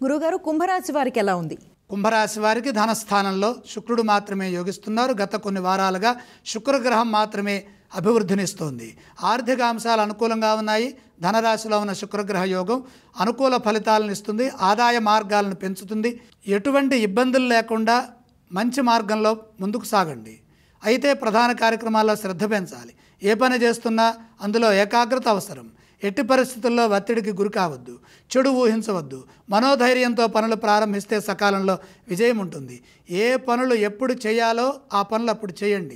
గురుగారు, కుంభరాశి వారికి ఎలా ఉంది? కుంభరాశి వారికి ధనస్థానంలో శుక్రుడు మాత్రమే యోగిస్తున్నారు. గత కొన్ని వారాలుగా శుక్రగ్రహం మాత్రమే అభివృద్ధినిస్తోంది. ఆర్థిక అంశాలు అనుకూలంగా ఉన్నాయి. ధనరాశిలో ఉన్న శుక్రగ్రహ యోగం అనుకూల ఫలితాలను ఇస్తుంది. ఆదాయ మార్గాలను పెంచుతుంది. ఎటువంటి ఇబ్బందులు లేకుండా మంచి మార్గంలో ముందుకు సాగండి. అయితే ప్రధాన కార్యక్రమాల్లో శ్రద్ధ పెంచాలి. ఏ పని చేస్తున్నా అందులో ఏకాగ్రత అవసరం. ఎట్టి పరిస్థితుల్లో ఒత్తిడికి గురి కావద్దు. చెడు ఊహించవద్దు. మనోధైర్యంతో పనులు ప్రారంభిస్తే సకాలంలో విజయం ఉంటుంది. ఏ పనులు ఎప్పుడు చేయాలో ఆ పనులు అప్పుడు చేయండి.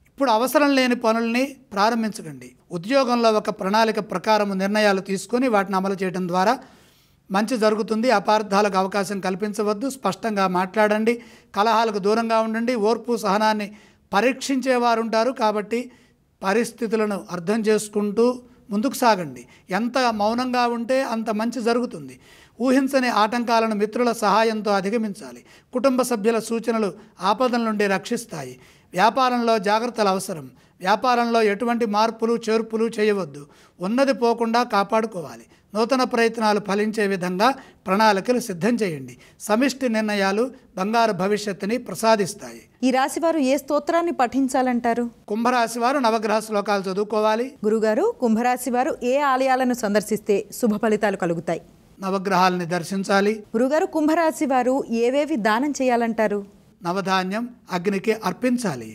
ఇప్పుడు అవసరం లేని పనుల్ని ప్రారంభించకండి. ఉద్యోగంలో ఒక ప్రణాళిక ప్రకారం నిర్ణయాలు తీసుకొని వాటిని అమలు చేయడం ద్వారా మంచి జరుగుతుంది. అపార్థాలకు అవకాశం కల్పించవద్దు. స్పష్టంగా మాట్లాడండి. కలహాలకు దూరంగా ఉండండి. ఓర్పు సహనాన్ని పరీక్షించేవారు ఉంటారు. కాబట్టి పరిస్థితులను అర్థం చేసుకుంటూ ముందుకు సాగండి. ఎంత మౌనంగా ఉంటే అంత మంచి జరుగుతుంది. ఊహించని ఆటంకాలను మిత్రుల సహాయంతో అధిగమించాలి. కుటుంబ సభ్యుల సూచనలు ఆపదల నుండి రక్షిస్తాయి. వ్యాపారంలో జాగ్రత్తలు అవసరం. వ్యాపారంలో ఎటువంటి మార్పులు చేర్పులు చేయవద్దు. ఉన్నది పోకుండా కాపాడుకోవాలి. నూతన ప్రయత్నాలు ఫలించే విధంగా ప్రణాళికలు సిద్ధం చేయండి. సమిష్టి నిర్ణయాలు బంగారు భవిష్యత్తుని ప్రసాదిస్తాయి. ఈ రాశి వారు ఏ స్తోత్రాన్ని పఠించాలంటారు? కుంభరాశి వారు నవగ్రహ శ్లోకాలు చదువుకోవాలి. గురుగారు, కుంభరాశి వారు ఏ ఆలయాలను సందర్శిస్తే శుభ ఫలితాలు కలుగుతాయి? నవగ్రహాలని దర్శించాలి. గురుగారు, కుంభరాశి వారు ఏవేవి దానం చేయాలంటారు? నవధాన్యం అగ్నికి అర్పించాలి.